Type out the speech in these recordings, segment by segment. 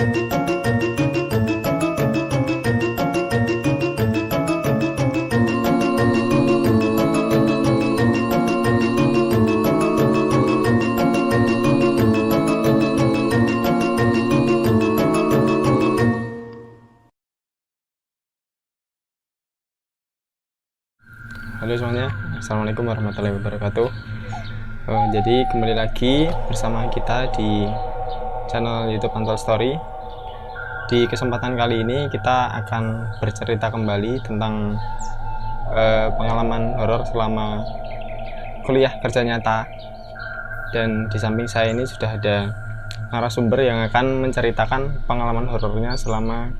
Halo semuanya, Assalamualaikum warahmatullahi wabarakatuh. Jadi kembali lagi bersama kita di channel YouTube Untold Story. Di kesempatan kali ini kita akan bercerita kembali tentang pengalaman horor selama kuliah kerja nyata. Dan di samping saya ini sudah ada narasumber yang akan menceritakan pengalaman horornya selama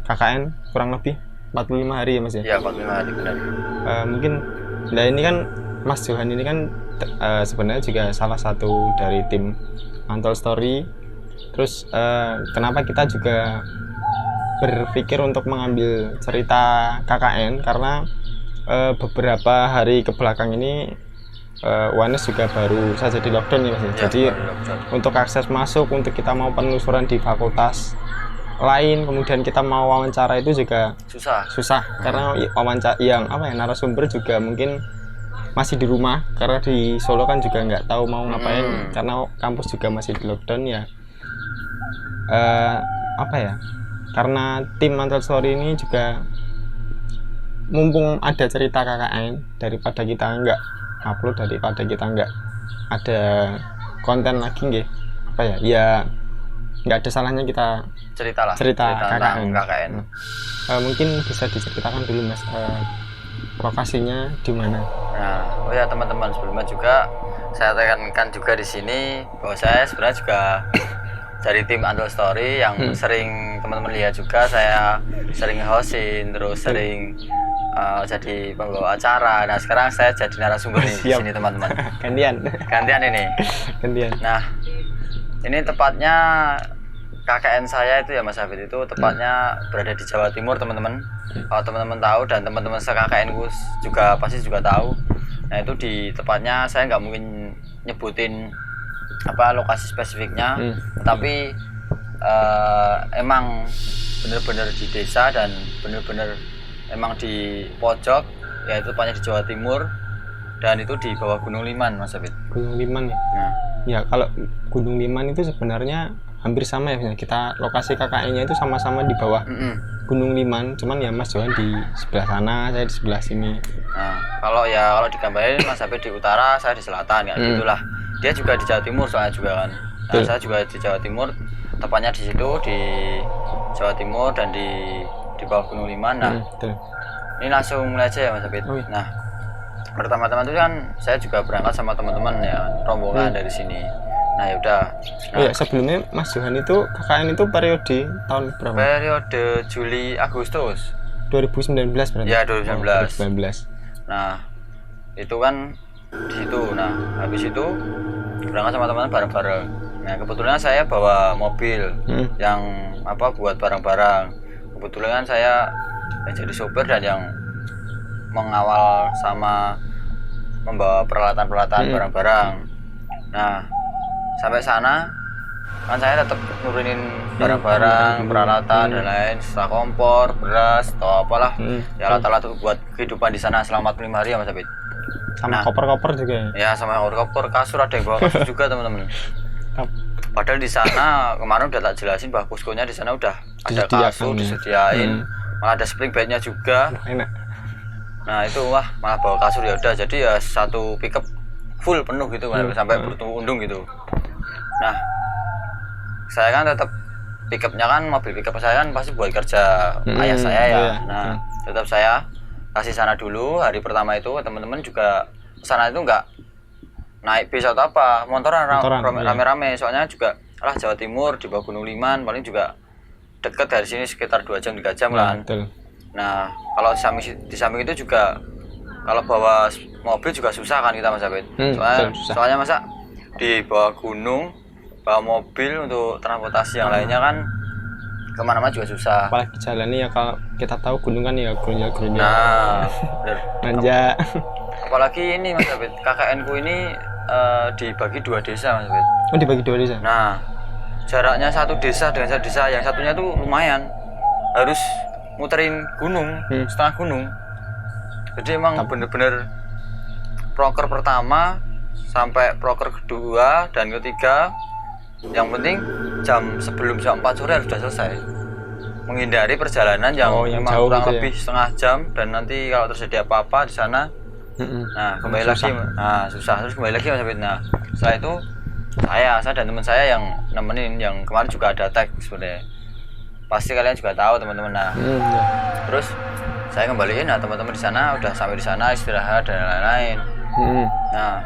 KKN kurang lebih 45 hari ya Mas ya? Iya, 45 hari benar. Mungkin, nah ini kan Mas Johan ini kan sebenarnya juga salah satu dari tim Untold Story. Terus kenapa kita juga berpikir untuk mengambil cerita KKN karena beberapa hari kebelakang ini UNS juga baru saja di lockdown ya Mas ya. Jadi untuk akses masuk untuk kita mau penelusuran di fakultas lain, kemudian kita mau wawancara itu juga susah karena wawancara yang narasumber juga mungkin masih di rumah karena di Solo kan juga nggak tahu mau ngapain karena kampus juga masih di lockdown ya. Karena tim Untold Story ini juga mumpung ada cerita KKN, daripada kita nggak upload, daripada kita nggak ada konten lagi nggak ada salahnya kita cerita KKN. Mungkin bisa diceritakan dulu Mas, lokasinya di mana? Nah, teman-teman, sebelumnya juga saya tekankan juga di sini bahwa saya sebenarnya juga dari tim Untold Story yang sering teman-teman lihat juga saya sering hosting, terus sering jadi pembawa acara. Nah, sekarang saya jadi narasumber di sini teman-teman. Gantian ini. Nah, ini tepatnya KKN saya itu ya Mas Hafid, itu tepatnya berada di Jawa Timur teman-teman. Kalau teman-teman tahu dan teman-teman se-KKN ku juga pasti juga tahu. Nah, itu di tepatnya saya nggak mungkin nyebutin lokasi spesifiknya, tapi emang bener-bener di desa dan bener-bener emang di pojok, yaitu tepatnya di Jawa Timur, dan itu di bawah Gunung Liman Mas Hafid. Gunung Liman ya? Nah, ya kalau Gunung Liman itu sebenarnya hampir sama ya, kita lokasi KKN-nya itu sama-sama di bawah Gunung Liman, cuman ya Mas Johan di sebelah sana, saya di sebelah sini. Nah, kalau digambarin Mas Hafid di utara, saya di selatan, gitulah. Dia juga di Jawa Timur soalnya juga kan. Nah, saya juga di Jawa Timur, tepatnya di situ di Jawa Timur dan di bawah Gunung Liman. Nah, ini langsung mulai aja ya Mas Hafid. Nah, pertama-tama itu kan saya juga berangkat sama teman-teman ya, rombongan dari sini. Nah, ya udah. Nah, sebelumnya Mas Johan itu KKN itu periode tahun berapa? Periode Juli Agustus 2019 berarti? Ya, 2019. 2019. Nah, itu kan di situ. Nah, habis itu berangkat sama teman-teman bareng-bareng. Nah, kebetulan saya bawa mobil yang buat barang-barang. Kebetulan saya yang jadi sopir dan yang mengawal sama membawa peralatan-peralatan barang-barang. Nah, sampai sana kan saya tetap nurunin barang-barang, peralatan dan lain, setelah kompor, beras, atau apalah alat-alat buat kehidupan di sana selama 45 hari ya Mas Hafid. Sama koper-koper juga ya? Ya, sama koper, kasur, ada yang bawa kasur juga teman-teman. Padahal di sana kemarin udah tak jelasin bahwa poskonya di sana udah ada kasur disediain, malah ada spring bednya juga. Enak. Nah, itu malah bawa kasur, ya udah, jadi ya satu pickup full penuh gitu sampai beruntung gitu. Nah, saya kan tetap pickupnya kan, mobil pickup saya kan pasti buat kerja ayah saya ya. Nah, tetap saya kasih sana dulu. Hari pertama itu teman-teman juga sana itu nggak naik bis atau motoran rame-rame, soalnya juga Jawa Timur di bawah Gunung Liman, paling juga deket dari sini sekitar 2 jam 3 jam kan. Nah, kalau di samping itu juga kalau bawa mobil juga susah kan kita Mas Hafid. Soalnya masa di bawah gunung bawa mobil untuk transportasi yang lainnya kan kemana-mana juga susah. Apalagi jalannya ya, kalau kita tahu gunung kan ya grunya. Nah, nanjak. Apalagi ini Mas Hafid, KKN ku ini dibagi 2 desa Mas Hafid. Oh, dibagi 2 desa? Nah, jaraknya satu desa dengan satu desa, yang satunya tuh lumayan harus muterin gunung, setengah gunung. Jadi emang bener-bener proker pertama sampai proker kedua dan ketiga, yang penting sebelum jam 4 sore harus sudah selesai, menghindari perjalanan yang memang kurang lebih setengah jam, dan nanti kalau terjadi apa-apa di sana nah kembali lagi susah, terus kembali lagi Mas Abid. Nah setelah itu saya dan teman saya yang nemenin, yang kemarin juga ada tag sebenarnya, pasti kalian juga tahu teman-teman. Nah terus saya kembaliin, nah teman-teman di sana udah sampai di sana istirahat dan lain-lain. Nah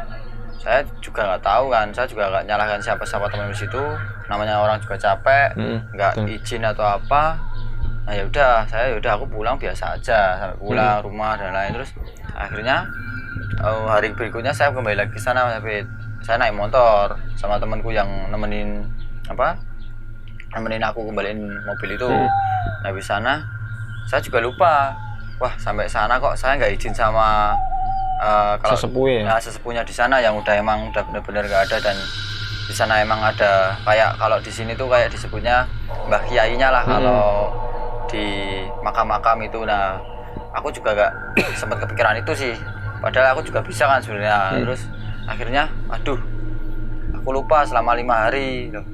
saya juga nggak tahu kan, saya juga nggak nyalahkan siapa-siapa teman di situ, namanya orang juga capek, nggak izin atau apa. Nah aku pulang biasa aja, sampai pulang rumah dan lain. Terus akhirnya hari berikutnya saya kembali lagi ke sana, tapi saya naik motor sama temanku yang nemenin aku kembaliin mobil itu. Nah di sana saya juga lupa, wah sampai sana kok saya nggak izin sama kalau sesepuhnya di sana yang udah benar-benar nggak ada, dan di sana emang ada kayak kalau di sini tuh kayak disebutnya mbah kiainya lah kalau di makam-makam itu. Nah aku juga gak sempat kepikiran itu sih, padahal aku juga bisa kan sebenarnya. Terus akhirnya aku lupa selama 5 hari loh,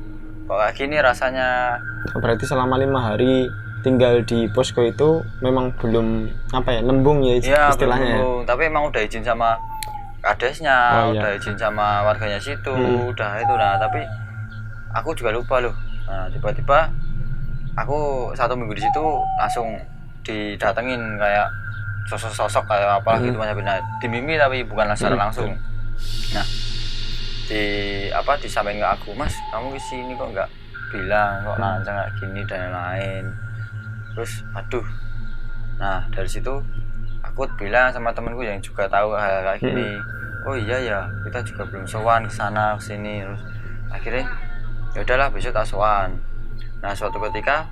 kok kayak gini rasanya. Berarti selama 5 hari tinggal di posko itu memang belum nembung ya istilahnya. Belum, tapi emang udah izin sama kadesnya, udah izin sama warganya situ, udah itu. Nah tapi aku juga lupa loh. Nah tiba-tiba aku 1 minggu di situ langsung didatengin kayak sosok kayak apalah gitu Mas Abid. Nah di mimpi tapi bukan secara langsung. Nah disampaikan ke aku, Mas kamu kesini kok nggak bilang, kok lancang kayak gini dan lain-lain. Terus nah dari situ aku bilang sama temanku yang juga tahu hal kayak gini, oh iya ya kita juga belum sowan ke sana ke sini. Terus akhirnya ya udahlah besok tak sowan. Nah suatu ketika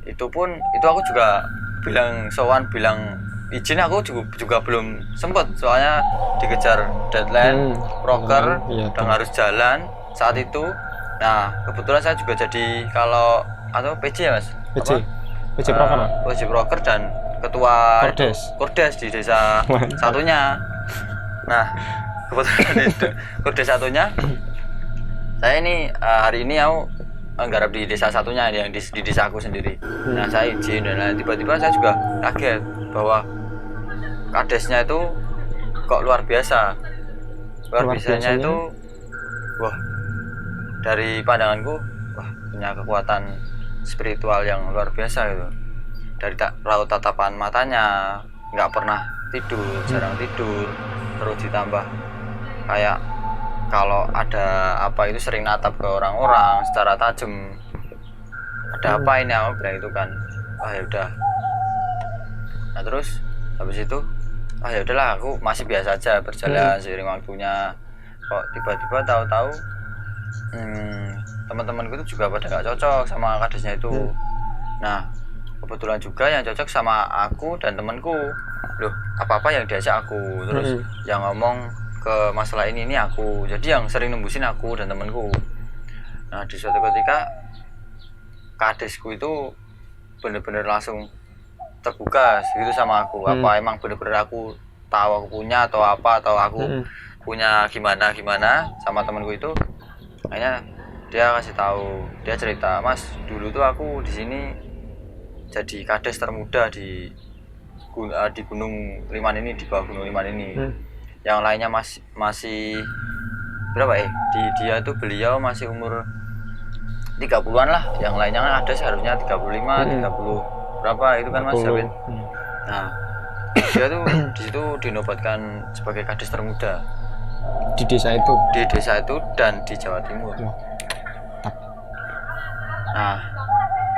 itu aku juga bilang sowan, bilang izin, aku juga belum sempet soalnya dikejar deadline proker dan harus jalan saat itu. Nah kebetulan saya juga jadi PJ ya Mas, PJ proker dan ketua Kordes di desa satunya. Nah kebetulan di Kordes satunya saya ini hari ini aku nggarap di desa satunya yang di desa aku sendiri. Nah saya izin dan lain. Tiba-tiba saya juga kaget bahwa kadesnya itu kok luar biasa. Luar biasanya itu dari pandanganku punya kekuatan spiritual yang luar biasa gitu. Dari raut tatapan matanya nggak pernah tidur, jarang tidur, terus ditambah kayak kalau ada apa itu sering natap ke orang-orang secara tajam. Ada apa ini, aku bilang itu kan. Ya udah. Nah terus habis itu ya udahlah, aku masih biasa aja berjalan seiring waktunya. Kok tiba-tiba tahu-tahu teman-temanku itu juga pada nggak cocok sama kadesnya itu. Nah kebetulan juga yang cocok sama aku dan temanku. Loh apa-apa yang diajak aku, terus yang ngomong ke masalah ini aku, jadi yang sering nembusin aku dan temanku. Nah di suatu ketika kadesku itu bener-bener langsung terbuka gitu sama aku. Apa emang bener-bener aku tahu aku punya atau apa, atau aku punya gimana sama temanku itu. Akhirnya dia kasih tahu, dia cerita, Mas dulu tuh aku di sini jadi kades termuda di Gunung Liman ini, di bawah Gunung Liman ini. Yang lainnya masih berapa dia tuh beliau masih umur 30-an lah, yang lainnya kan ada seharusnya 35, 30 berapa itu kan Mas Sabin. Nah dia tuh di situ dinobatkan sebagai kades termuda di desa itu dan di Jawa Timur. Nah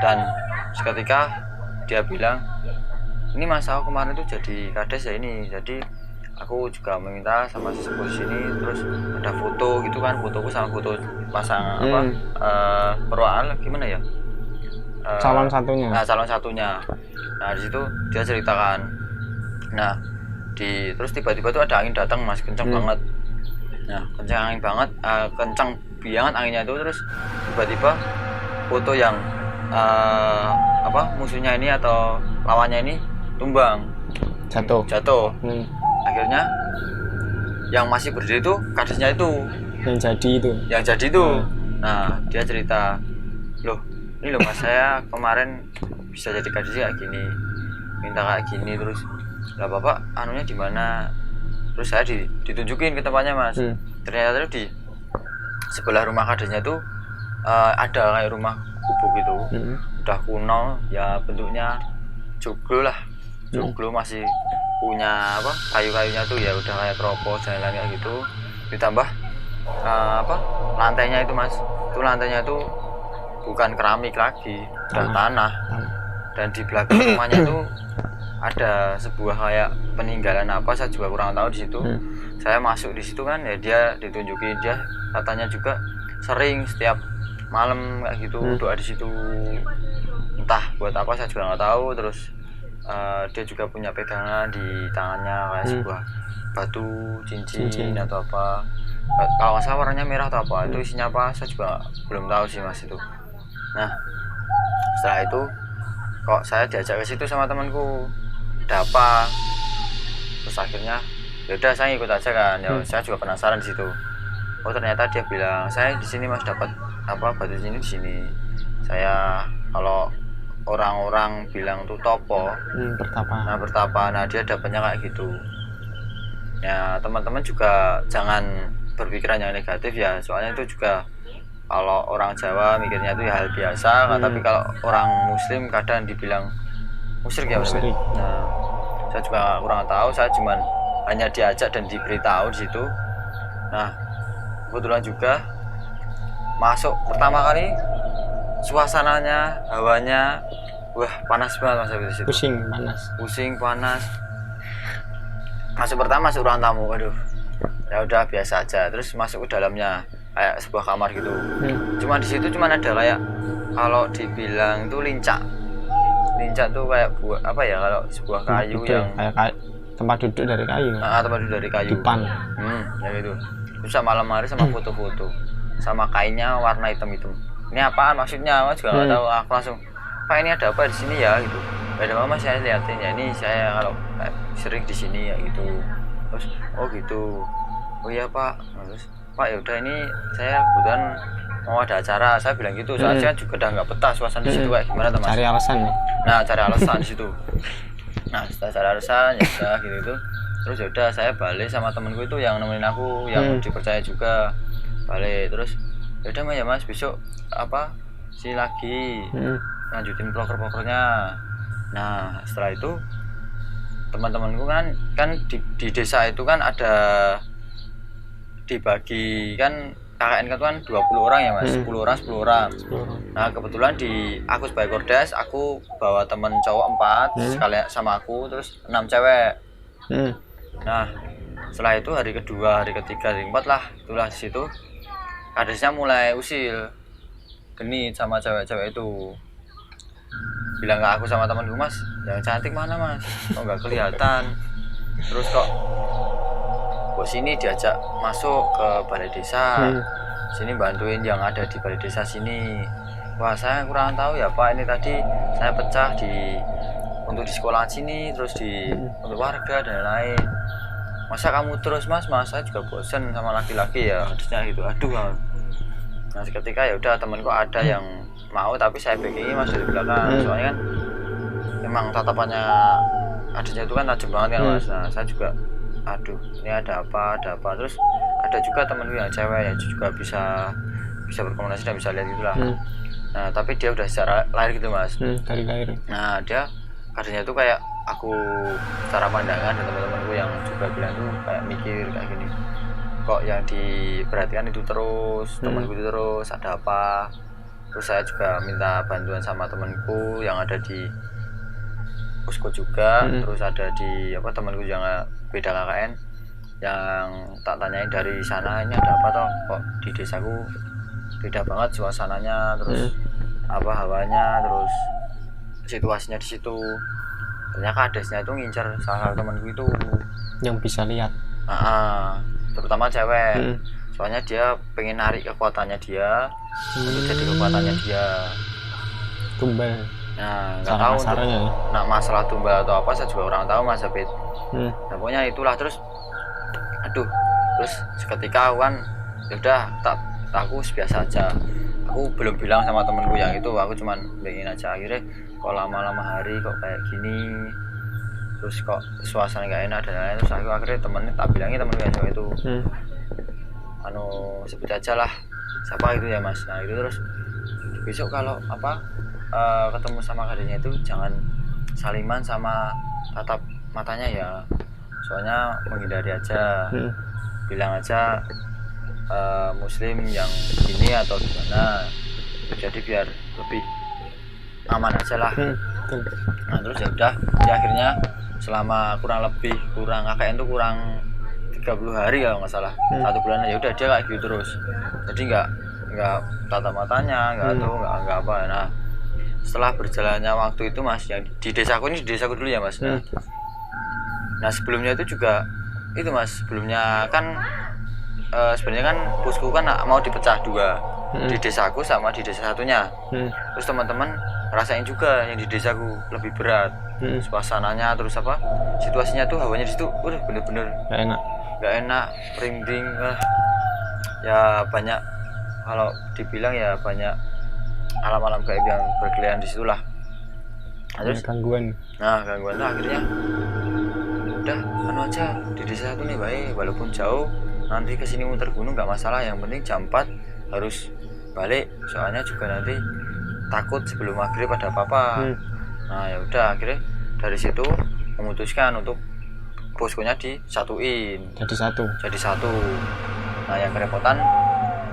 dan seketika dia bilang, ini Mas aku kemarin tuh jadi kades ya ini, jadi aku juga meminta sama sesepuh sini, terus ada foto gitu kan, fotoku sama foto pasangan perwaan gimana ya, calon satunya. Nah di situ dia ceritakan. Nah terus tiba-tiba tuh ada angin datang Mas, kencang banget. Nah kencang banget anginnya itu, terus tiba-tiba foto yang musuhnya ini atau lawannya ini tumbang, Jatuh. Akhirnya yang masih berdiri itu kadesnya itu Yang jadi itu. Nah dia cerita, loh ini loh mas, saya kemarin bisa jadi kades kayak gini, minta kayak gini, terus lah bapak anunya di mana, terus saya ditunjukin ke tempatnya mas. Ternyata tuh di sebelah rumah kadesnya tuh ada kayak rumah gubuk gitu, udah kuno ya, bentuknya joglo lah, joglo masih punya kayu-kayunya tuh ya udah kayak keropos dan lain-lain kayak gitu, ditambah lantainya itu mas, itu lantainya tuh bukan keramik lagi, udah tanah. Dan di belakang rumahnya itu ada sebuah kayak peninggalan apa, saya juga kurang tahu di situ. Saya masuk di situ kan ya, dia ditunjukin, dia katanya juga sering setiap malam kayak gitu doa di situ, entah buat apa saya juga nggak tahu. Terus dia juga punya pegangan di tangannya kayak sebuah batu cincin atau apa, kalau nggak salah warnanya merah atau apa, itu isinya apa saya juga belum tahu sih mas itu. Nah setelah itu kok saya diajak ke situ sama temanku, ada apa, terus akhirnya yaudah saya ikut aja kan, ya saya juga penasaran di situ. Oh ternyata dia bilang, saya di sini mas dapat batu cincin di sini. Saya kalau orang-orang bilang tuh topo, bertapa. Nah dia dapatnya kayak gitu. Ya teman-teman juga jangan berpikiran yang negatif ya, soalnya itu juga kalau orang Jawa mikirnya itu ya hal biasa, tapi kalau orang Muslim kadang dibilang musyrik ya. Nah saya juga kurang tahu, saya cuma hanya diajak dan diberitahu di situ. Nah kebetulan juga masuk pertama kali, suasananya, hawanya, wah panas banget mas di situ. Pusing panas. Masuk pertama masuk ruang tamu, waduh, ya udah biasa aja. Terus masuk ke dalamnya kayak sebuah kamar gitu. Cuma di situ cuma ada kayak, kalau dibilang itu lincak tuh kayak buat apa ya, kalau sebuah kayu yang kayak tempat duduk dari kayu. Tempat duduk dari kayu. Dipan. Ya gitu. Terus sama lemari sama foto-foto, sama kainnya warna hitam-hitam. Ini apaan maksudnya? Mas juga nggak tahu. Aku langsung, Pak ini ada apa di sini ya gitu. Ada mama saya liatin ya, ini saya kalau sering di sini ya gitu. Terus oh gitu. Oh iya Pak. Terus Pak ya udah ini saya kebetulan mau ada acara, saya bilang gitu. Soalnya saya juga udah nggak betah suasana di situ kayak gimana teman. Cari alasan nih. Nah cari alasan di situ. Nah setelah cari alasan ya udah gitu. Terus ya udah saya balik sama temenku itu yang nemenin aku, yang dipercaya juga, balik. Terus ya udah ya mas, besok sini lagi lanjutin proker-prokernya. Nah setelah itu teman-temanku kan di desa itu kan ada dibagi kan, KKN kan 20 orang ya mas, 10 orang. Nah kebetulan aku sebagai kordes, aku bawa temen cowok 4 sekalian sama aku, terus 6 cewek. Nah setelah itu hari kedua, hari ketiga, hari keempat lah, itulah di situ kadesnya mulai usil, genit sama cewek-cewek itu. Bilang ke aku sama temanku, mas yang cantik mana mas, kok nggak kelihatan. Terus kok sini diajak masuk ke balai desa, sini bantuin yang ada di balai desa sini. Wah saya kurang tahu ya Pak, ini tadi saya pecah untuk di sekolah sini, terus untuk warga dan lain. Masa kamu terus mas saya juga bosen sama laki-laki ya, hadisnya gitu. Aduh. Nah seketika ya udah temanku ada yang mau, tapi saya backingi mas dari belakang. Soalnya kan memang tatapannya hadisnya itu kan tajam banget kan mas. Nah saya juga aduh ini ada apa. Terus ada juga temanku yang cewek yang juga bisa berkomunikasi dan bisa lihat gitulah. Nah tapi dia udah secara lahir gitu mas. Dari lahir. Nah dia kadernya tuh kayak aku secara pandangan, dan teman-temanku yang juga bilang tuh kayak mikir kayak gini, kok yang diperhatikan itu terus, temanku itu terus ada apa. Terus saya juga minta bantuan sama temanku yang ada di posko juga, terus ada di temanku yang beda KKN, yang tak tanyain dari sana, ini ada apa toh, kok di desaku beda banget suasananya, terus hawanya, terus situasinya di situ. Ternyata kadesnya itu ngincer salah satu temanku itu yang bisa lihat, terutama cewek. soalnya dia pengen narik kekuatannya dia untuk jadi kekuatannya dia. Tumbal. Nah nggak Cara tahu kasarnya ya. nah masalah tumbal atau apa saya juga kurang tahu Mas Habib. Nah pokoknya itulah. Terus aduh, terus seketika aku kan yaudah aku biasa aja, aku belum bilang sama temenku yang itu, aku cuman pengen aja. Akhirnya kok lama-lama hari kok kayak gini, terus kok suasana nggak enak dan lain-lain. Terus aku akhirnya tak bilangin temenku yang cowok itu, sebut aja lah siapa itu ya Mas. Nah itu terus besok kalau ketemu sama kakaknya itu jangan saliman sama tatap matanya ya, soalnya menghindari aja. Bilang aja muslim yang ini atau gimana, jadi biar lebih aman aja lah. Nah terus ya udah, ya akhirnya selama kurang KKN itu kurang 30 hari kalau nggak salah, 1 bulan. Ya udah dia kayak gitu terus, jadi nggak tatap matanya, nggak apa. Nah setelah berjalannya waktu itu Mas, yang di desaku dulu ya Mas. Nah sebelumnya itu juga itu Mas, sebelumnya kan sebenarnya kan pusku kan mau dipecah 2, di desaku sama di desa satunya. Terus teman-teman rasain juga yang di desaku lebih berat, suasananya, terus situasinya tuh, hawanya di situ udah bener-bener nggak enak, merinding, ya banyak, kalau dibilang ya banyak alam-alam gaib yang berkeliaran di situlah. Terus gangguan tuh akhirnya udah aja di desa satu nih baik, walaupun jauh, nanti kesini muter gunung nggak masalah, yang penting jam 4 harus balik, soalnya juga nanti takut sebelum maghrib ada apa-apa. Nah ya udah, akhirnya dari situ memutuskan untuk poskonya disatuin jadi satu. Nah yang kerepotan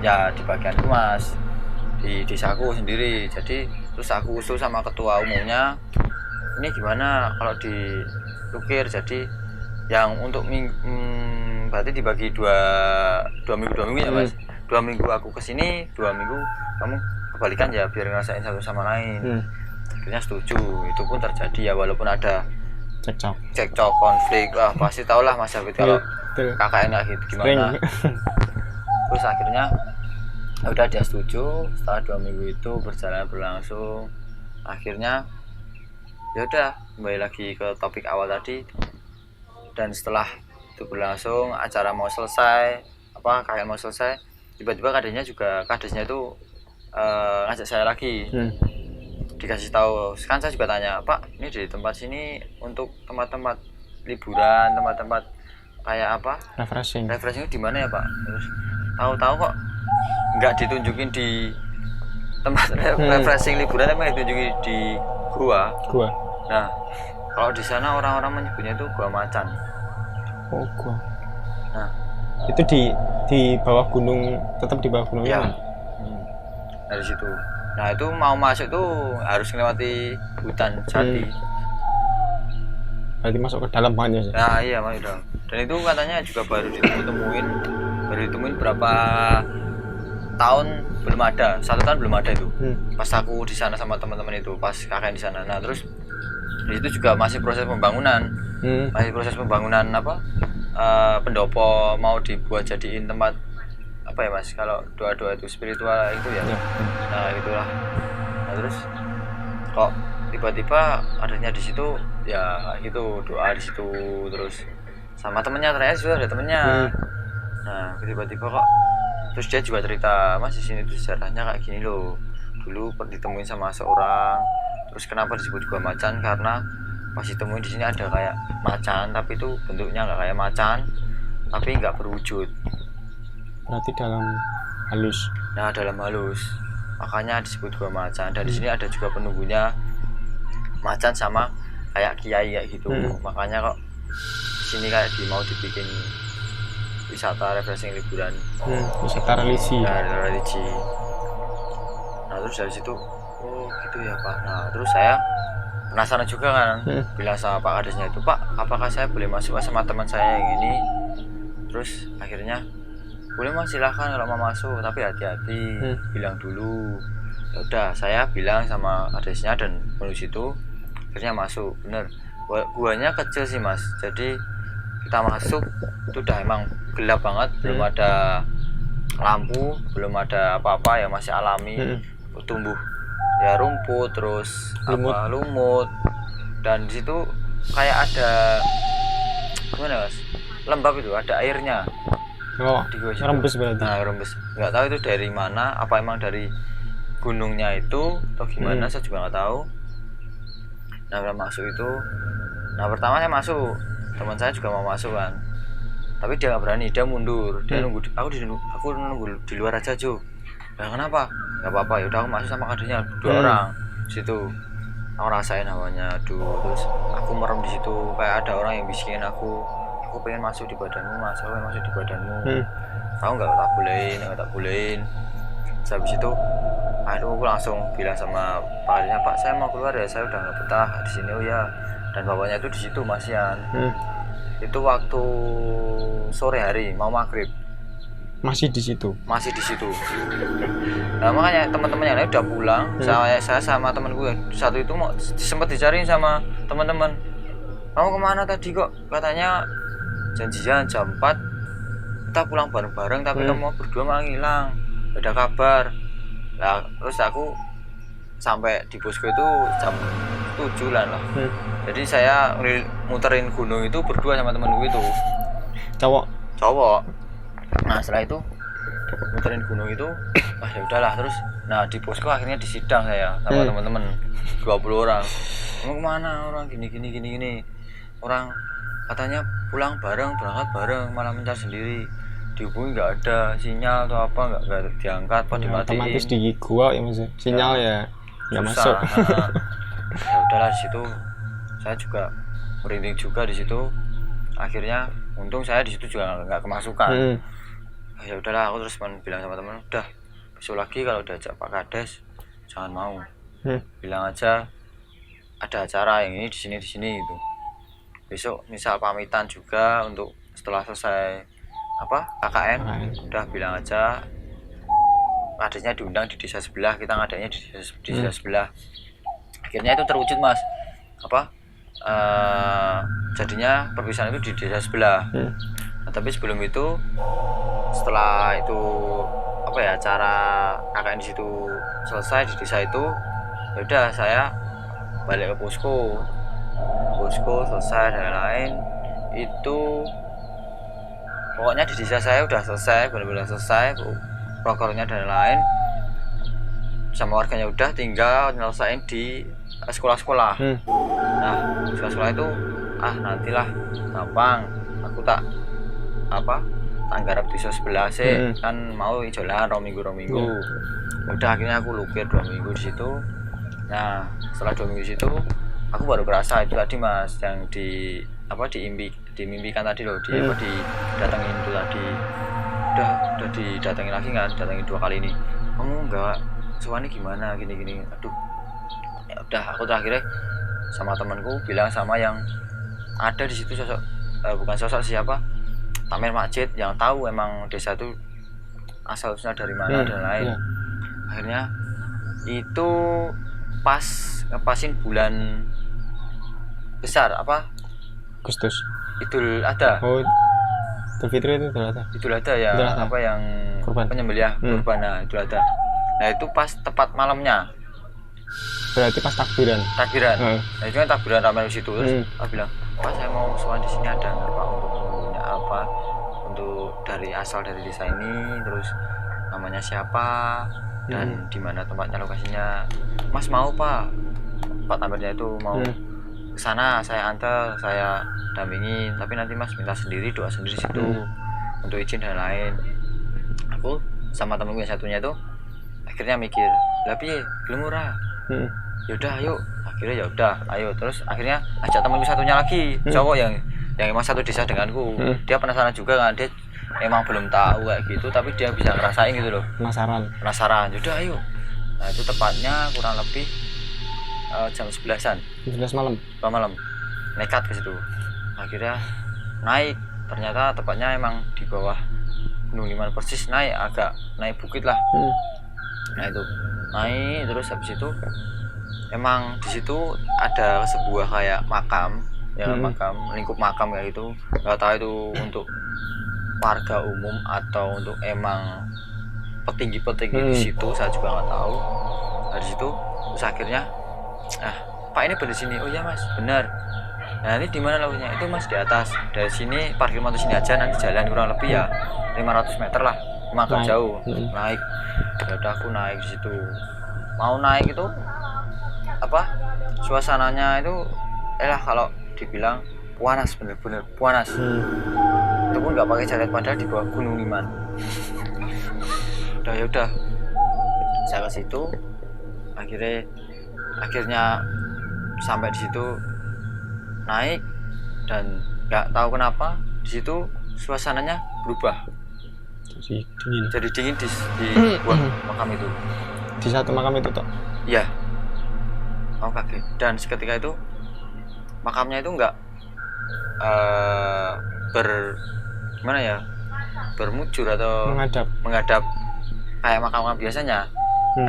ya di bagianku Mas, di desaku sendiri. Jadi terus aku usul sama ketua umumnya, ini gimana kalau ditukir jadi yang untuk berarti dibagi dua minggu ya Mas. 2 minggu aku kesini, 2 minggu kamu kebalikan ya, biar ngerasain satu sama lain. Akhirnya setuju. Itu pun terjadi ya, walaupun ada cekcok konflik, pasti tau lah Mas Habib kalau KKN kayak gitu gimana. Terus akhirnya udah dia setuju. Setelah 2 minggu itu berlangsung, akhirnya ya udah kembali lagi ke topik awal tadi. Dan setelah itu berlangsung, acara mau selesai, KKN mau selesai, tiba-tiba kadesnya itu ngajak saya lagi. Dikasih tahu, kan saya juga tanya, Pak, ini di tempat sini untuk tempat-tempat liburan, tempat-tempat kayak refreshing di mana ya Pak? Terus tahu-tahu kok nggak ditunjukin di tempat refreshing liburan, tapi ditunjukin di gua. Nah kalau di sana orang-orang menyebutnya itu Gua Macan. Gua. Nah itu di bawah gunung, tetap di bawah gunung ya. Dari situ. Nah itu mau masuk tuh harus melewati hutan jati. Berarti masuk ke dalam banget ya? Nah iya masuk dalam. Dan itu katanya juga baru ditemuin berapa tahun belum ada, 1 tahun belum ada itu. Pas aku di sana sama teman-teman itu, pas kakak di sana. Nah terus di situ juga masih proses pembangunan, pendopo mau dibuat jadiin tempat apa ya Mas, kalau doa-doa itu spiritual itu ya. Nah itulah. Nah terus kok tiba-tiba adanya di situ ya gitu, doa di situ terus sama temennya, ternyata sudah ada temennya. Nah tiba-tiba kok terus dia juga cerita, Mas di sini tuh sejarahnya kayak gini loh, dulu pernah ditemuin sama seorang. Terus kenapa disebut Gua Macan, karena pas ditemuin di sini ada kayak macan, tapi itu bentuknya nggak kayak macan, tapi nggak berwujud. Berarti dalam halus. Nah dalam halus, makanya disebut Gua Macan. Dan di sini ada juga penunggunya macan sama kayak kiai kayak gitu. Makanya kok di sini kayak mau dibikin wisata refreshing liburan. Wisata religi. Nah religi. Nah terus dari situ, oh gitu ya Pak. Nah terus saya penasaran juga kan, bilang sama Pak Kadesnya itu, Pak apakah saya boleh masuk sama teman saya yang ini? Terus akhirnya boleh Mas, silahkan kalau mau masuk, tapi hati-hati, bilang dulu. Ya udah, saya bilang sama adesnya dan menuju situ, akhirnya masuk. Bener, guanya kecil sih Mas, jadi kita masuk itu udah emang gelap banget, belum ada lampu, belum ada apa-apa ya, masih alami. Tumbuh ya rumput, terus lumut, dan di situ kayak ada gimana Mas, lembab itu, ada airnya. Di rembes berarti. Nah, rembes, nggak tahu itu dari mana, apa emang dari gunungnya itu atau gimana, saya juga nggak tahu. Nah, udah masuk itu, nah pertama saya masuk, teman saya juga mau masuk kan, tapi dia nggak berani, dia mundur, dia nunggu, aku nunggu di luar aja Jo. Nah, kenapa? Nggak apa-apa, ya udah aku masuk sama kadernya 2 orang di situ. Aku rasain hawanya, terus aku merem di situ, kayak ada orang yang bisikin aku pengen masuk di badanmu Mas, aku pengen masuk di badanmu. Tahu nggak tak bolehin. Habis itu aku langsung bilang sama Pak Adanya, Pak saya mau keluar ya, saya udah nggak betah di sini. Oh ya, dan bapaknya itu di situ Masian. Itu waktu sore hari mau maghrib. Masih di situ. Nah, makanya teman-teman yang lain udah pulang. Saya sama temanku yang satu itu mau sempat dicariin sama teman-teman. Kamu kemana tadi kok? Katanya janjian jam 4 kita pulang bareng-bareng, tapi kamu berdua malah ngilang. Ada kabar. Nah, terus aku sampai di posko itu jam 7 lah. Jadi saya muterin gunung itu berdua sama temanku itu. Cowok. Nah, setelah itu muterin gunung itu, ya udahlah, terus nah di posko akhirnya disidang saya sama teman-teman 20 orang. Kamu kemana? Orang gini. Orang katanya pulang bareng, berangkat bareng, malah mencari sendiri. Dihubungi nggak ada sinyal atau apa, nggak diangkat, apa dimatiin. Otomatis di gua ya Mas. Sinyal ya nggak masuk. Ya udahlah, di situ saya juga merinding juga di situ. Akhirnya untung saya di situ juga nggak kemasukan. Ya udahlah, aku terus bilang sama teman, udah besok lagi kalau udah ajak Pak Kades jangan mau. Bilang aja ada acara yang ini di sini gitu. Besok misal pamitan juga untuk setelah selesai KKN, udah bilang aja Kadesnya diundang di desa sebelah, kita ngadanya di desa sebelah. Akhirnya itu terwujud Mas. Jadinya perpisahan itu di desa sebelah. Nah, tapi sebelum itu, setelah itu acara KKN di situ selesai di desa itu, ya udah saya balik ke posko selesai dan lain itu. Pokoknya di desa saya udah selesai, benar-benar selesai prokernya dan lain, sama warganya udah, tinggal nyelesain di sekolah-sekolah. Nah, sekolah-sekolah itu nantilah gampang, aku tak garap desa sebelah sih, kan mau ijolan minggu. Udah akhirnya aku lukir 2 minggu di situ. Nah, setelah 2 minggu di situ, aku baru kerasa itu tadi Mas, yang dimimpikan tadi loh, didatengin itu tadi. Udah didatengin lagi kan, datengin 2 kali ini. Kamu enggak soalnya gimana gini. Aduh. Ya udah, aku terakhirnya sama temanku bilang sama yang ada di situ bukan sosok siapa, Tamir Masjid, yang tahu emang desa itu asal usulnya dari mana dan lain. Akhirnya itu pas ngepasin bulan besar Agustus. Idul Adha. Idul Fitri itu Idul Adha ya, yang penyembelihan kurban. Nah, Idul Adha. Nah, itu pas tepat malamnya. Berarti pas takbiran. Nah, itu kan takbiran ramai di situ. Terus aku bilang, Pak saya mau soal di sini ada nggak Pak untuk dari asal dari desa ini, terus namanya siapa dan di mana tempatnya, lokasinya. Mas mau Pak Tamirnya itu mau kesana, saya antar, saya dampingin, tapi nanti Mas minta sendiri, doa sendiri situ untuk izin dan lain. Aku sama temenku yang satunya itu akhirnya mikir, tapi belum murah. Yaudah ayo, akhirnya yaudah ayo. Terus akhirnya ajak temenku satunya lagi, cowok yang emang satu desa denganku. Dia penasaran juga kan, dia emang belum tahu kayak gitu, tapi dia bisa ngerasain gitu loh, penasaran. Yaudah ayo. Nah, itu tepatnya kurang lebih jam 11-an 11 malam nekat ke situ. Akhirnya naik, ternyata tepatnya emang di bawah Gunung Liman persis, agak naik bukit lah. Nah, itu naik terus, habis itu emang di situ ada sebuah kayak makam, lingkup makam kayak gitu. Nggak tahu itu untuk warga umum atau untuk emang petinggi-petinggi di situ, saya juga nggak tahu. Dari situ terus akhirnya Pak ini benar sini. Oh iya Mas, benar. Nah ini di mana lautnya? Itu Mas di atas. Dari sini parkir motor sini aja, nanti jalan kurang lebih ya 500 meter lah. Emang agak jauh. Naik. Ya udah aku naik di situ. Mau naik itu suasananya itu kalau dibilang panas, bener-bener panas. Itu pun nggak pakai jaket, padahal di bawah Gunung Liman. Ya udah saya ke situ, akhirnya sampai di situ naik, dan nggak tahu kenapa di situ suasananya berubah jadi dingin di buah makam itu. Di satu makam itu toh? Iya, aku kaget. Dan seketika itu makamnya itu nggak bermujur atau menghadap kayak makam biasanya.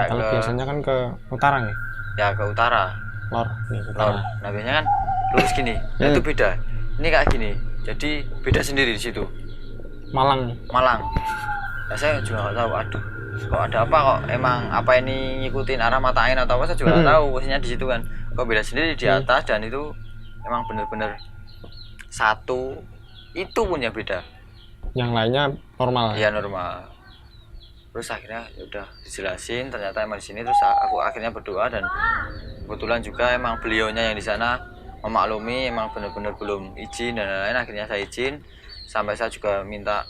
Kalau biasanya kan ke utara nih. Ya ke utara. Lor. Nah biasanya kan lurus gini. Itu beda. Ini kayak gini. Jadi beda sendiri di situ. Malang. Nah, saya juga nggak tahu. Aduh, kok ada apa kok? Emang apa ini ngikutin arah mata angin atau apa? Saya juga nggak tahu. Posisinya di situ kan. Kok beda sendiri di atas, dan itu emang bener-bener satu. Itu punya beda. Yang lainnya normal. Iya normal. Terus akhirnya ya udah dijelasin, ternyata emang di sini. Terus aku akhirnya berdoa, dan kebetulan juga emang beliaunya yang di sana memaklumi, emang benar-benar belum izin dan lain-lain. Akhirnya saya izin, sampai saya juga minta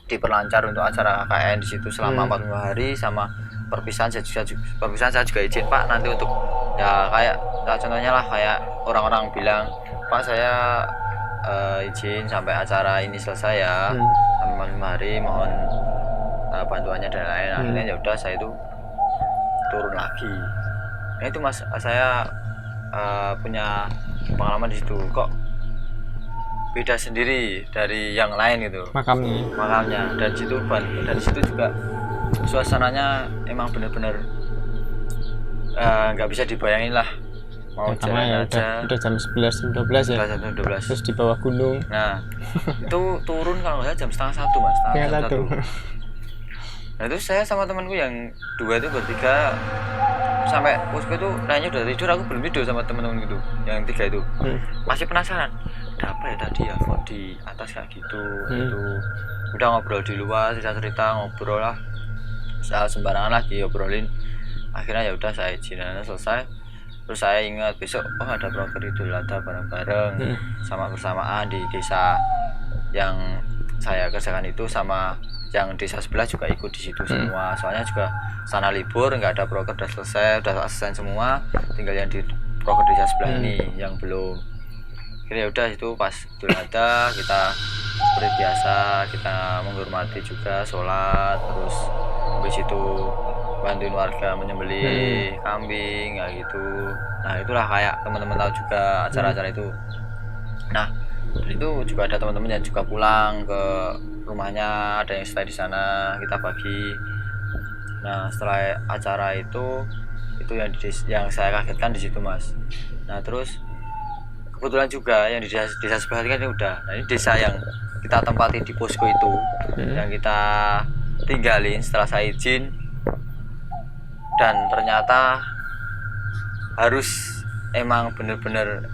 diperlancar untuk acara KKN di situ selama 40 hari. Sama perpisahan saya juga izin, Pak, nanti untuk ya kayak contohnya lah, kayak orang-orang bilang, Pak saya izin sampai acara ini selesai ya, sampai 45 hari, mohon bantuannya dan lain-lain. Akhirnya ya udah saya itu turun lagi. Nah itu Mas, saya punya pengalaman di situ, kok beda sendiri dari yang lain gitu makamnya. Dan situ juga suasananya emang benar-benar nggak bisa dibayangin lah. Mau jalan ya aja udah jam 11 12 ya. Jam 12. Terus di bawah gunung. Nah itu turun kalau nggak salah jam setengah satu Mas. Setengah satu. Nah itu saya sama temanku yang dua itu bertiga sampai posko itu nanya udah tidur, aku belum tidur sama teman-teman gitu yang tiga itu. Masih penasaran, ada apa ya tadi ya kok di atas kayak gitu. Itu udah ngobrol di luar, cerita ngobrol lah, sembarangan lah diobrolin. Akhirnya ya udah saya izin, selesai. Terus saya ingat besok ada proker Idul Adha bareng-bareng sama bersamaan di desa yang saya kerjakan itu, sama yang desa sebelah juga ikut di situ semua. Soalnya juga sana libur, nggak ada proker, udah selesai semua, tinggal yang di proker desa sebelah ini yang belum. Akhirnya udah itu pas Idul Adha kita seperti biasa, kita menghormati juga, sholat, terus habis itu bantuin warga menyembelih kambing kayak gitu. Nah itulah kayak teman-teman tahu juga acara-acara itu. Nah itu juga ada teman-teman yang juga pulang ke rumahnya, ada yang stay di sana, kita bagi. Nah setelah acara itu yang saya kagetkan di situ Mas. Nah terus kebetulan juga yang di desa sebelah kan ini udah. Nah ini desa yang kita tempati di posko itu, yang kita tinggalin setelah saya izin, dan ternyata harus emang bener-bener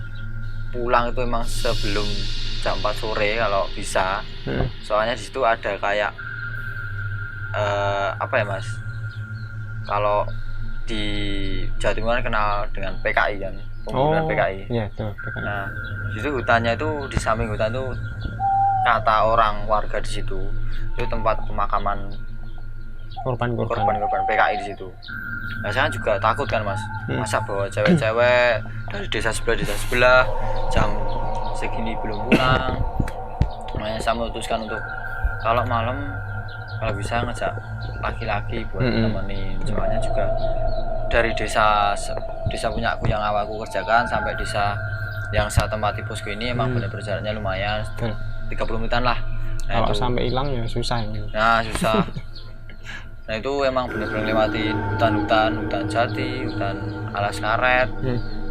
pulang itu emang sebelum jam 4 sore kalau bisa. Soalnya di situ ada kayak apa ya Mas, kalau di Jawa Timur kenal dengan PKI kan, pembunuhan PKI. Iya, tuh, PKI. Nah di situ hutannya itu, di samping hutan itu kata orang warga di situ itu tempat pemakaman korban PKI di situ. Nah saya juga takut kan Mas, masa bawa cewek-cewek dari desa sebelah jam segini belum pulang. Makanya saya memutuskan untuk kalau malam kalau bisa ngajak laki-laki buat nemenin. Soalnya juga dari desa punya aku yang awal aku kerjakan sampai desa yang saya tempati posko ini emang benar-benar jaraknya lumayan 30 menitan lah. Nah, kalau sampai hilang ya susah ini. Nah susah. Nah itu emang benar-benar lewati hutan jati, hutan alas karet,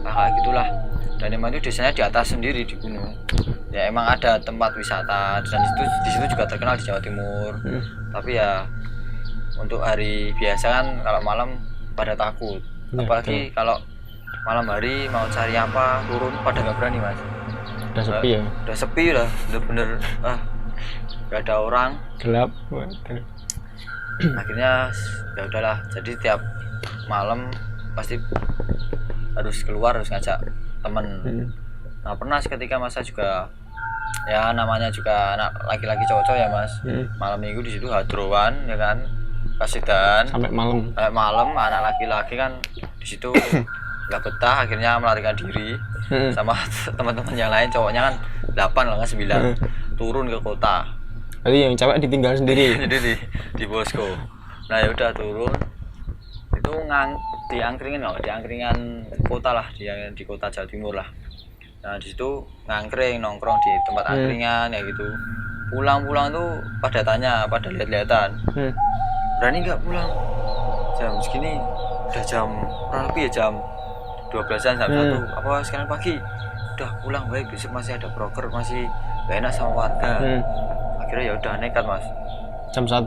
kayak gitulah. Dan emang itu desanya di atas sendiri di gunung. Ya emang ada tempat wisata, dan di situ juga terkenal di Jawa Timur. Tapi ya untuk hari biasa kan kalau malam pada takut, Ya, apalagi kalau malam hari mau cari apa turun pada nggak berani mas. udah sepi ya, Udah sepi lah, bener-bener nggak ada orang. gelap. Waduh. Akhirnya ya udahlah, jadi tiap malam pasti harus keluar, harus ngajak temen. Nah pernah ketika masa juga ya namanya juga anak laki-laki cowok-cowok ya mas, malam minggu di situ hadrowan ya kan, kasidan Sampai malam. malam anak laki-laki kan di situ nggak betah, akhirnya melarikan diri sama teman-teman yang lain, cowoknya kan 8 lah kan 9 turun ke kota. Jadi yang cewek ditinggal sendiri. Jadi di posko. Nah ya udah turun itu di angkringan loh, di angkringan kota lah, di kota Jawa Timur lah. Nah di situ ngangkring nongkrong di tempat angkringan ya gitu. Pulang-pulang tuh pada tanya, pada lihat-lihatan. Berani nggak pulang? Jam segini udah jam berapa ya, jam 12-an jam 1 apa sekarang pagi udah pulang baik, besok masih ada broker, masih gak enak sama warga. Akhirnya ya udah nekat mas, Jam 1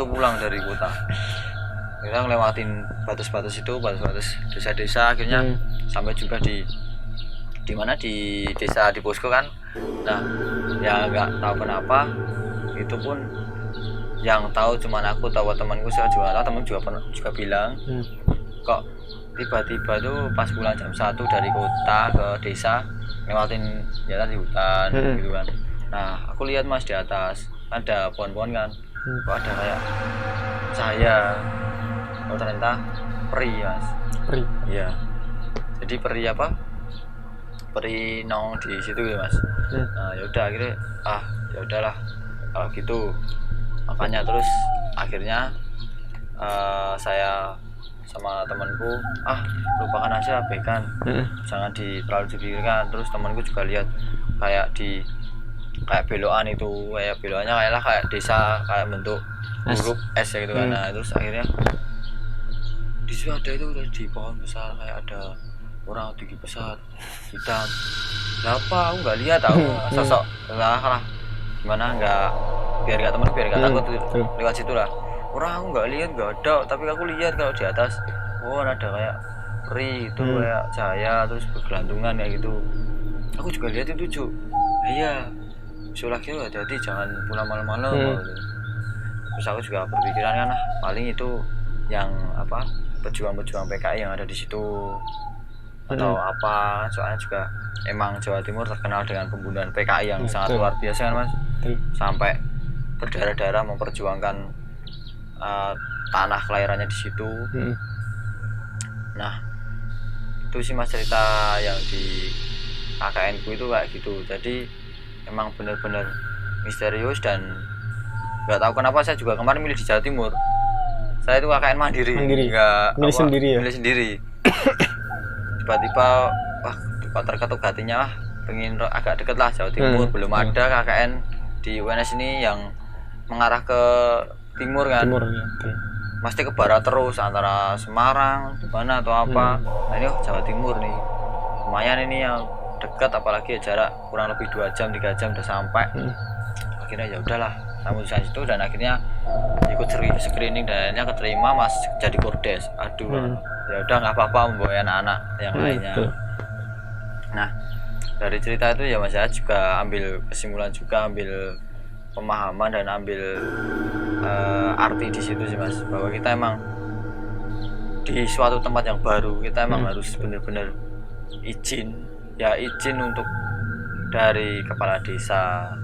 pulang dari kota. Kita ngelewatin batas-batas itu, batas-batas desa-desa, akhirnya sampai juga di mana, di desa di posko kan. Nah ya nggak tahu kenapa itu pun yang tahu cuman aku, tahu temanku, saya juga tahu, temen juga bilang kok tiba-tiba tuh pas pulang jam 1 dari kota ke desa lewatin ya tadi hutan gitu kan. Nah aku lihat mas di atas ada pohon-pohon kan, kok ada kayak cahaya. Oh ternyata peri mas. Peri. Iya. Jadi peri apa? Peri nong di situ ya mas. Nah ya udah akhirnya ya udahlah kalau gitu. Makanya terus akhirnya saya sama temanku lupakan aja, abaikan, jangan terlalu dipikirkan. Terus temanku juga lihat kayak kayak belokan itu, kayak belokannya kayak desa, kayak bentuk huruf S ya gitu kan. Nah terus akhirnya di situ ada itu di pohon besar kayak ada orang tinggi besar hitam. Kenapa aku nggak lihat, tahu sosok lah gimana, nggak biar nggak takut lewat situ lah. Orang aku nggak lihat, nggak ada, tapi aku lihat kalau di atas ada kayak peri itu, kayak cahaya terus bergelantungan kayak gitu. Aku juga lihat itu cu. Iya, besok lagi hati-hati, jangan pulang malam-malam gitu. Terus aku juga berpikiran kan paling itu yang apa, pejuang-pejuang PKI yang ada di situ atau apa. Soalnya juga emang Jawa Timur terkenal dengan pembunuhan PKI yang sangat luar biasa kan mas, sampai berdarah-darah memperjuangkan tanah kelahirannya di situ. Nah itu sih mas cerita yang di KKN ku itu kayak gitu. Jadi emang bener-bener misterius dan nggak tahu kenapa saya juga kemarin milih di Jawa Timur. Saya itu KKN mandiri. Nggak milih sendiri ya? Milih sendiri. Tiba-tiba terketuk hatinya pengen agak deket lah Jawa Timur. Belum ada KKN di UNS ini yang mengarah ke timur kan. Timur ya. Mesti ke barat terus, antara Semarang mana atau apa. Nah ini Jawa Timur nih, lumayan ini yang dekat, apalagi jarak kurang lebih 2 jam 3 jam udah sampai. Akhirnya ya udahlah saya memutuskan itu, dan akhirnya ikut screening dan akhirnya keterima mas jadi kordes. Aduh ya udah nggak apa-apa membawa anak-anak yang lainnya. Nah dari cerita itu ya mas ya juga ambil kesimpulan, juga ambil pemahaman dan ambil arti di situ sih mas, bahwa kita emang di suatu tempat yang baru kita emang harus benar-benar izin untuk dari kepala desa,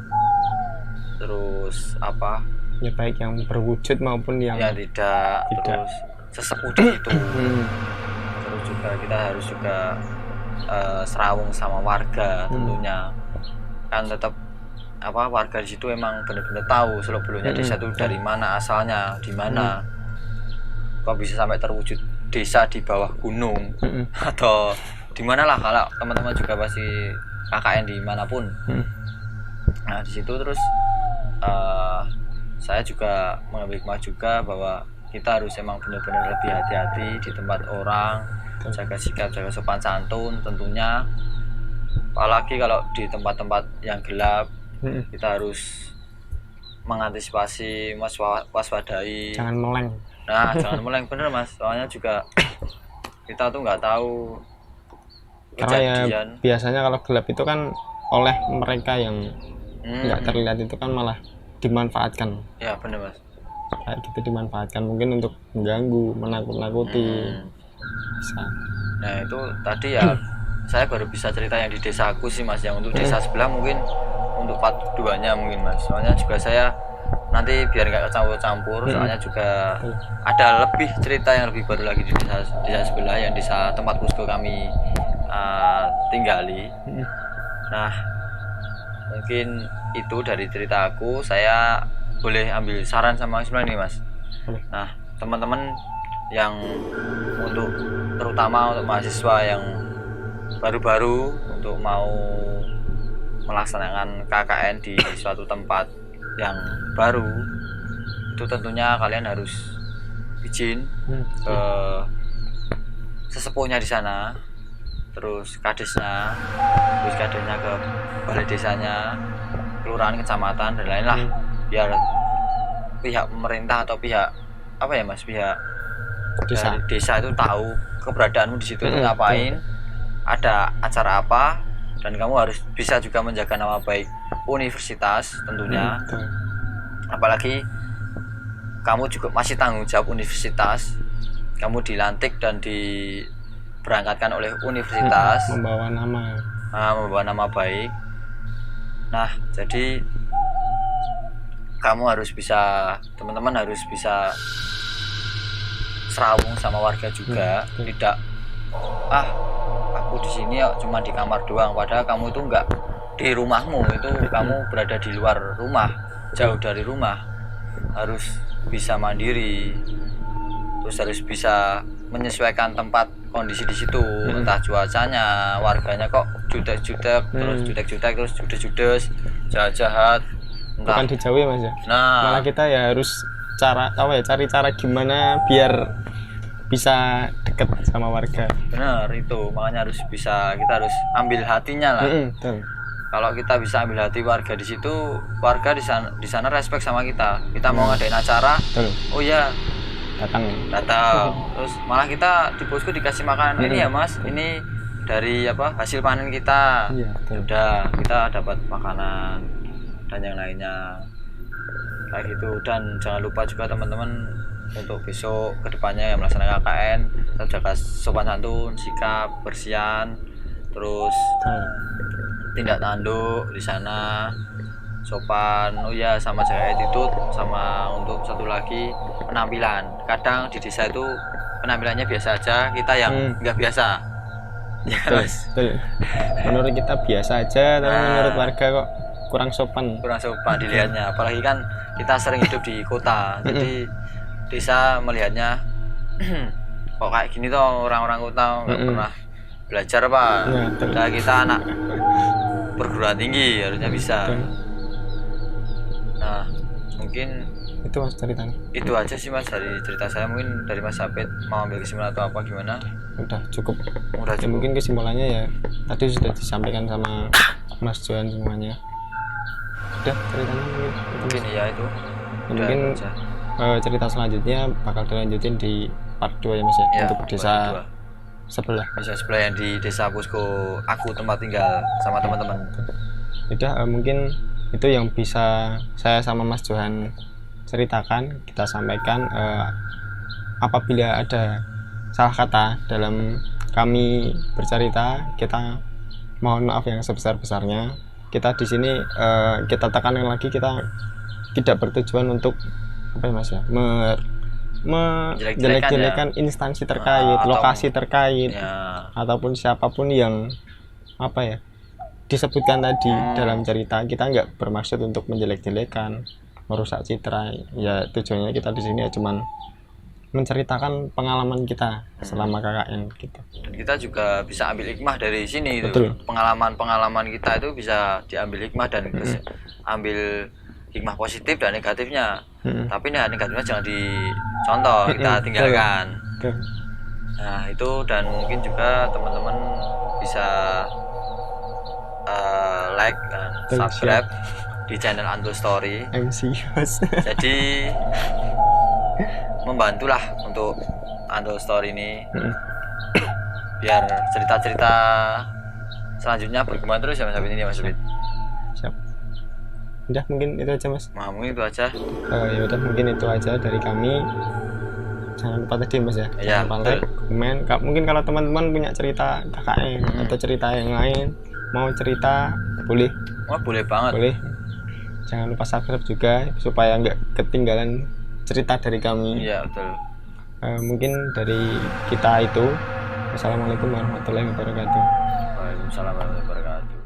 terus apa ya, baik yang berwujud maupun yang tidak. Terus sesepuh di situ. Terus juga kita harus juga serawung sama warga tentunya kan, tetap apa warga di situ emang benar-benar tahu seluk beluknya desa itu dari mana asalnya, di mana kok bisa sampai terwujud desa di bawah gunung atau di mana lah. Kalau teman-teman juga pasti KKN dimanapun. Nah di situ terus saya juga mengambil hikmah juga bahwa kita harus emang benar-benar lebih hati-hati di tempat orang, jaga sikap, jaga sopan santun tentunya. Apalagi kalau di tempat-tempat yang gelap, kita harus mengantisipasi, waspadai. Jangan meleng. Nah, jangan meleng, bener Mas. Soalnya juga kita tuh nggak tahu Karena ya kejadian. biasanya kalau gelap itu kan oleh mereka yang nggak terlihat itu kan malah dimanfaatkan. Ya bener Mas. Kayak gitu dimanfaatkan mungkin untuk mengganggu, menakut-nakuti. Bisa. Nah itu tadi ya saya baru bisa cerita yang di desaku sih Mas. Yang untuk desa sebelah mungkin untuk part 2-nya mungkin Mas. Soalnya juga saya nanti biar nggak campur-campur, soalnya juga ada lebih cerita yang lebih baru lagi di desa sebelah, yang desa tempat posko kami tinggali. Nah mungkin itu dari cerita aku. Saya boleh ambil saran sama Ismail nih Mas. Nah teman-teman yang untuk terutama untuk mahasiswa yang baru-baru untuk mau melaksanakan KKN di suatu tempat yang baru, itu tentunya kalian harus izin ke sesepuhnya di sana, terus kadesnya ke balai desanya, kelurahan, kecamatan dan lain lah, biar pihak pemerintah atau pihak apa ya Mas, pihak dari desa itu tahu keberadaanmu di situ itu ngapain, ada acara apa, dan kamu harus bisa juga menjaga nama baik universitas tentunya. Apalagi kamu juga masih tanggung jawab universitas, kamu dilantik dan diberangkatkan oleh universitas, membawa nama baik. Nah jadi kamu harus bisa, teman-teman harus bisa serawung sama warga juga, tidak aku di sini cuma di kamar doang, padahal kamu itu enggak di rumahmu, itu kamu berada di luar rumah, jauh dari rumah. Harus bisa mandiri, terus harus bisa menyesuaikan tempat kondisi di situ, entah cuacanya, warganya kok jutek-jutek, terus jutek-jutek, terus judes-judes, jahat-jahat, entah. Bukan dijauhi Mas ya. Nah malah kita ya harus cari cara gimana biar bisa deket sama warga. Benar itu, makanya kita harus ambil hatinya lah. Betul. Kalau kita bisa ambil hati warga di situ, warga di sana respect sama kita. Kita mau ngadain acara, oh ya datang. Terus malah kita di posko dikasih makanan ini ya Mas, ini dari hasil panen kita. Iya, udah kita dapat makanan dan yang lainnya kayak gitu. Dan jangan lupa juga teman-teman untuk besok kedepannya yang melaksanakan KKN tetap jaga sopan santun, sikap, bersihan, terus tindak tanduk di sana sopan, oh ya, sama jaga attitude, sama untuk satu lagi penampilan. Kadang di desa itu penampilannya biasa aja, kita yang nggak biasa. Ya Mas. Menurut kita biasa aja, tapi menurut warga kok kurang sopan dilihatnya. Apalagi kan kita sering hidup di kota, jadi desa melihatnya kok kayak gini toh, orang-orang kota nggak pernah belajar Pak. Nah, kita anak perguruan tinggi harusnya bisa. Nah mungkin itu Mas ceritanya. Itu aja sih Mas dari cerita saya. Mungkin dari Mas Sapit mau ambil kesimpulan atau apa gimana? Udah cukup. Ya, mungkin kesimpulannya ya tadi sudah disampaikan sama Mas Johan semuanya. Udah ceritanya mungkin ya itu. Mungkin cerita selanjutnya bakal dilanjutin di part 2 ya Mas ya, untuk desa sebelah. Desa sebelah yang di desa posko aku tempat tinggal sama teman-teman. Udah mungkin itu yang bisa saya sama Mas Johan ceritakan, kita sampaikan. Apabila ada salah kata dalam kami bercerita, kita mohon maaf yang sebesar-besarnya. Kita di sini kita tekankan lagi, kita tidak bertujuan untuk apa ya Mas ya, jelek-jelekan instansi terkait, lokasi terkait, ataupun siapapun yang apa ya disebutkan tadi dalam cerita. Kita nggak bermaksud untuk menjelek-jelekan, merusak citra. Ya tujuannya kita di sini ya cuman menceritakan pengalaman kita selama KKN gitu. Dan kita juga bisa ambil hikmah dari sini. Itu pengalaman kita itu bisa diambil hikmah dan ambil hikmah positif dan negatifnya. Tapi negatifnya jangan dicontoh, kita tinggalkan. Nah itu, dan mungkin juga teman-teman bisa like dan subscribe di channel Antul Story. MC Yos. Jadi membantulah untuk Antul Story ini biar cerita-cerita selanjutnya berkembang terus ya Mas Abid ini ya Mas Abid. Siap. Udah mungkin itu aja Mas. Nah, mungkin itu aja. Ya udah mungkin itu aja dari kami. Jangan lupa tadi Mas ya. Iya, Jangan lupa betul. like, komen. Mungkin kalau teman-teman punya cerita KKN atau cerita yang lain, mau cerita boleh. Wah, boleh banget. Boleh. Jangan lupa subscribe juga supaya nggak ketinggalan cerita dari kami. Iya, betul. Mungkin dari kita itu. Wassalamualaikum warahmatullahi wabarakatuh. Waalaikumsalam warahmatullahi wabarakatuh.